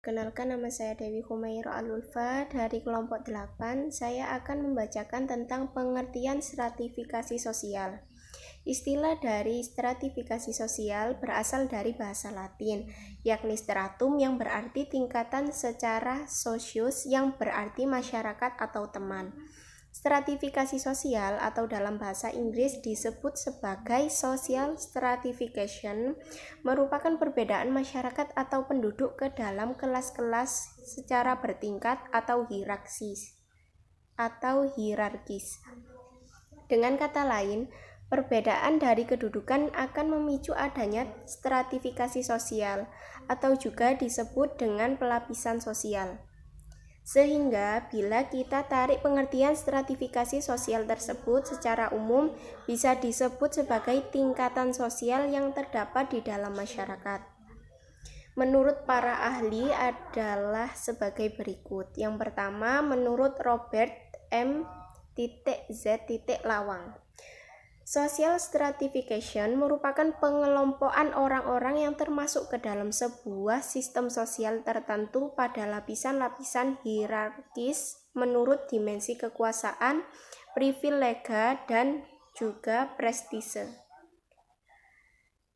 Perkenalkan, nama saya Dewi Humaira Alulfa dari kelompok 8. Saya akan membacakan tentang pengertian stratifikasi sosial. Istilah dari stratifikasi sosial berasal dari bahasa Latin, yakni stratum yang berarti tingkatan secara sosius yang berarti masyarakat atau teman. Stratifikasi sosial atau dalam bahasa Inggris disebut sebagai social stratification merupakan perbedaan masyarakat atau penduduk ke dalam kelas-kelas secara bertingkat atau hierarkis. Dengan kata lain, perbedaan dari kedudukan akan memicu adanya stratifikasi sosial atau juga disebut dengan pelapisan sosial. Sehingga bila kita tarik pengertian stratifikasi sosial tersebut secara umum bisa disebut sebagai tingkatan sosial yang terdapat di dalam masyarakat. Menurut para ahli adalah sebagai berikut. Yang pertama, menurut Robert M.Z. Lawang, social stratification merupakan pengelompokan orang-orang yang termasuk ke dalam sebuah sistem sosial tertentu pada lapisan-lapisan hierarkis menurut dimensi kekuasaan, privilega, dan juga prestise.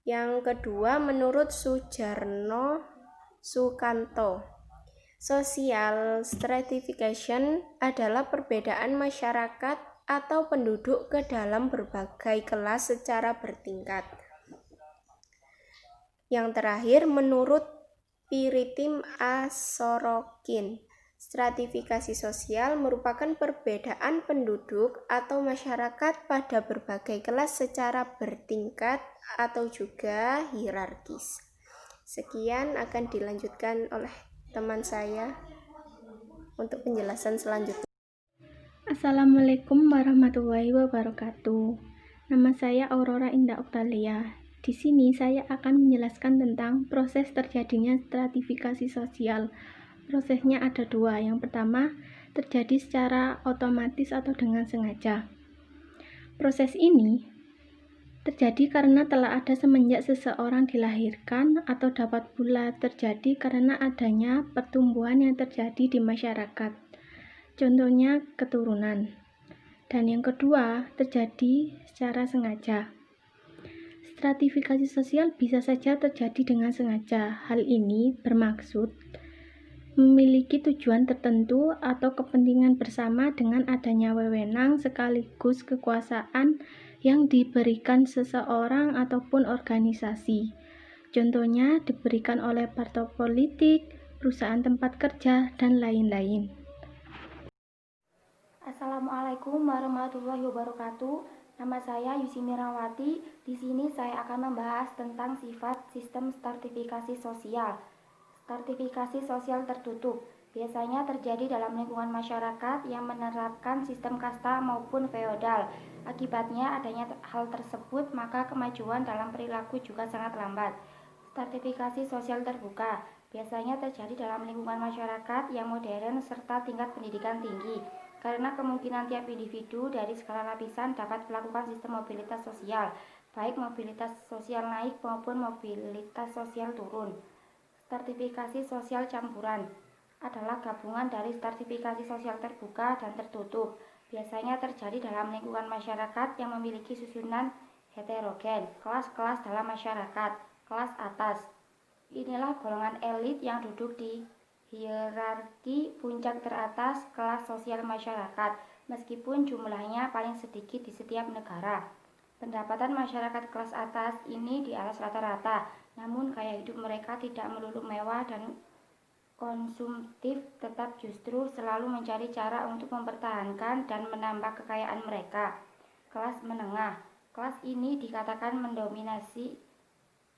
Yang kedua, menurut Sujarno Sukanto, social stratification adalah perbedaan masyarakat atau penduduk ke dalam berbagai kelas secara bertingkat. Yang terakhir, menurut Piritim A. Sorokin, stratifikasi sosial merupakan perbedaan penduduk atau masyarakat pada berbagai kelas secara bertingkat atau juga hierarkis. Sekian akan dilanjutkan oleh teman saya untuk penjelasan selanjutnya. Assalamualaikum warahmatullahi wabarakatuh. Nama saya Aurora Indah Oktalia. Di sini saya akan menjelaskan tentang proses terjadinya stratifikasi sosial. Prosesnya ada dua. Yang pertama, terjadi secara otomatis atau dengan sengaja. Proses ini terjadi karena telah ada semenjak seseorang dilahirkan atau dapat pula terjadi karena adanya pertumbuhan yang terjadi di masyarakat. Contohnya keturunan. Dan yang kedua, terjadi secara sengaja. Stratifikasi sosial bisa saja terjadi dengan sengaja. Hal ini bermaksud memiliki tujuan tertentu atau kepentingan bersama dengan adanya wewenang sekaligus kekuasaan yang diberikan seseorang ataupun organisasi. Contohnya diberikan oleh partai politik, perusahaan tempat kerja, dan lain-lain. Assalamualaikum warahmatullahi wabarakatuh. Nama saya Yusi Mirawati. Di sini saya akan membahas tentang sifat sistem stratifikasi sosial. Stratifikasi sosial tertutup biasanya terjadi dalam lingkungan masyarakat yang menerapkan sistem kasta maupun feodal. Akibatnya adanya hal tersebut, maka kemajuan dalam perilaku juga sangat lambat. Stratifikasi sosial terbuka biasanya terjadi dalam lingkungan masyarakat yang modern serta tingkat pendidikan tinggi, karena kemungkinan tiap individu dari skala lapisan dapat melakukan sistem mobilitas sosial, baik mobilitas sosial naik maupun mobilitas sosial turun. Stratifikasi sosial campuran adalah gabungan dari stratifikasi sosial terbuka dan tertutup. Biasanya terjadi dalam lingkungan masyarakat yang memiliki susunan heterogen, kelas-kelas dalam masyarakat. Kelas atas, inilah golongan elit yang duduk di hierarki puncak teratas kelas sosial masyarakat, meskipun jumlahnya paling sedikit di setiap negara. Pendapatan masyarakat kelas atas ini di atas rata-rata, namun gaya hidup mereka tidak melulu mewah dan konsumtif, tetap justru selalu mencari cara untuk mempertahankan dan menambah kekayaan mereka. Kelas menengah, kelas ini dikatakan mendominasi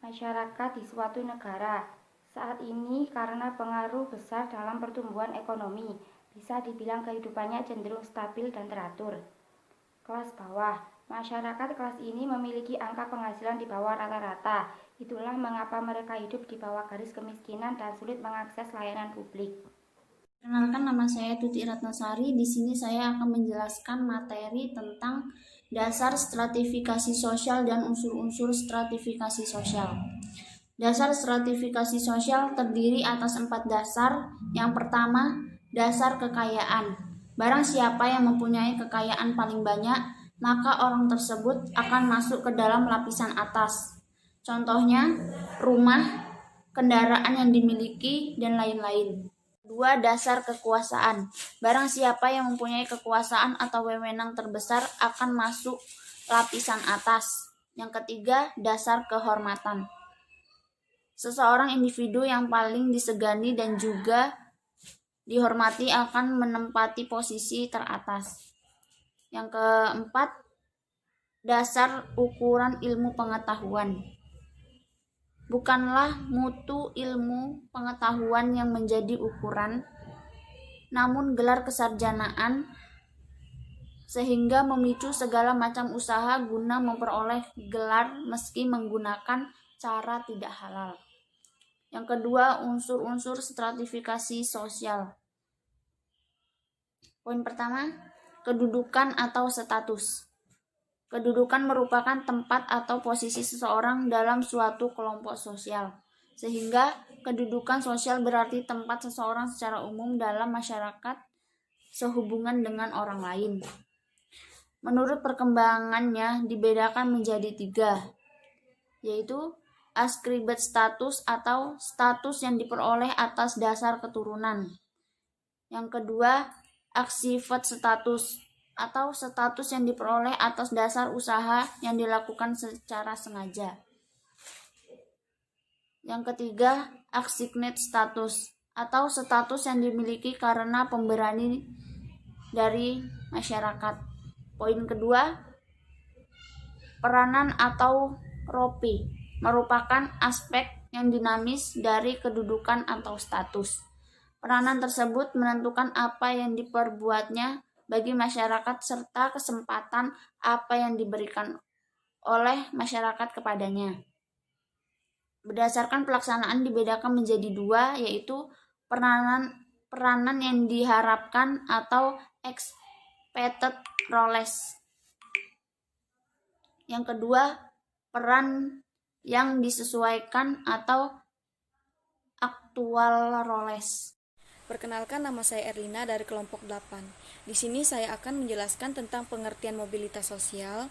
masyarakat di suatu negara saat ini karena pengaruh besar dalam pertumbuhan ekonomi. Bisa dibilang kehidupannya cenderung stabil dan teratur. Kelas bawah, masyarakat kelas ini memiliki angka penghasilan di bawah rata-rata. Itulah mengapa mereka hidup di bawah garis kemiskinan dan sulit mengakses layanan publik. Perkenalkan, nama saya Tuti Ratnasari. Di sini saya akan menjelaskan materi tentang dasar stratifikasi sosial dan unsur-unsur stratifikasi sosial. Dasar stratifikasi sosial terdiri atas 4 dasar. Yang pertama, dasar kekayaan. Barang siapa yang mempunyai kekayaan paling banyak, maka orang tersebut akan masuk ke dalam lapisan atas. Contohnya, rumah, kendaraan yang dimiliki, dan lain-lain. Dua, dasar kekuasaan. Barang siapa yang mempunyai kekuasaan atau wewenang terbesar akan masuk lapisan atas. Yang ketiga, dasar kehormatan. Seseorang individu yang paling disegani dan juga dihormati akan menempati posisi teratas. Yang keempat, dasar ukuran ilmu pengetahuan. Bukanlah mutu ilmu pengetahuan yang menjadi ukuran, namun gelar kesarjanaan, sehingga memicu segala macam usaha guna memperoleh gelar meski menggunakan cara tidak halal. Yang kedua, unsur-unsur stratifikasi sosial. Poin pertama, kedudukan atau status. Kedudukan merupakan tempat atau posisi seseorang dalam suatu kelompok sosial, sehingga kedudukan sosial berarti tempat seseorang secara umum dalam masyarakat sehubungan dengan orang lain. Menurut perkembangannya dibedakan menjadi 3, yaitu ascribed status atau status yang diperoleh atas dasar keturunan. Yang kedua, activate status atau status yang diperoleh atas dasar usaha yang dilakukan secara sengaja. Yang ketiga, assigned status atau status yang dimiliki karena pemberani dari masyarakat. Poin kedua, peranan atau rope merupakan aspek yang dinamis dari kedudukan atau status. Peranan tersebut menentukan apa yang diperbuatnya bagi masyarakat serta kesempatan apa yang diberikan oleh masyarakat kepadanya. Berdasarkan pelaksanaan dibedakan menjadi 2, yaitu peranan yang diharapkan atau expected roles. Yang kedua, peran yang disesuaikan atau actual roles. Perkenalkan, nama saya Erlina dari kelompok 8. Di sini saya akan menjelaskan tentang pengertian mobilitas sosial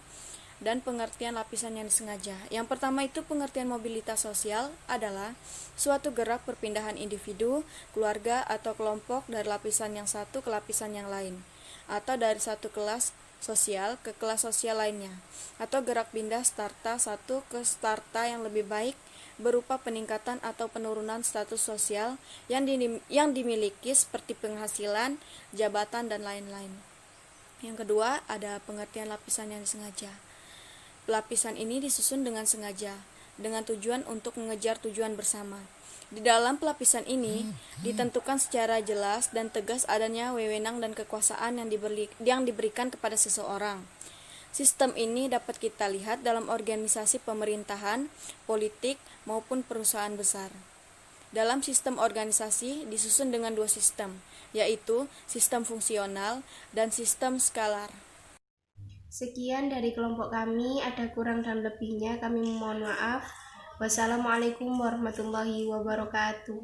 dan pengertian lapisan yang disengaja. Yang pertama itu pengertian mobilitas sosial adalah suatu gerak perpindahan individu, keluarga, atau kelompok dari lapisan yang satu ke lapisan yang lain, atau dari satu kelas sosial ke kelas sosial lainnya, atau gerak pindah strata satu ke strata yang lebih baik berupa peningkatan atau penurunan status sosial yang dimiliki seperti penghasilan, jabatan, dan lain-lain. Yang kedua, ada pengertian lapisan yang disengaja. Lapisan ini disusun dengan sengaja, dengan tujuan untuk mengejar tujuan bersama. Di dalam pelapisan ini ditentukan secara jelas dan tegas adanya wewenang dan kekuasaan yang diberikan kepada seseorang. Sistem ini dapat kita lihat dalam organisasi pemerintahan, politik, maupun perusahaan besar. Dalam sistem organisasi disusun dengan 2 sistem, yaitu sistem fungsional dan sistem skalar. Sekian dari kelompok kami, ada kurang dan lebihnya kami mohon maaf. Wassalamualaikum warahmatullahi wabarakatuh.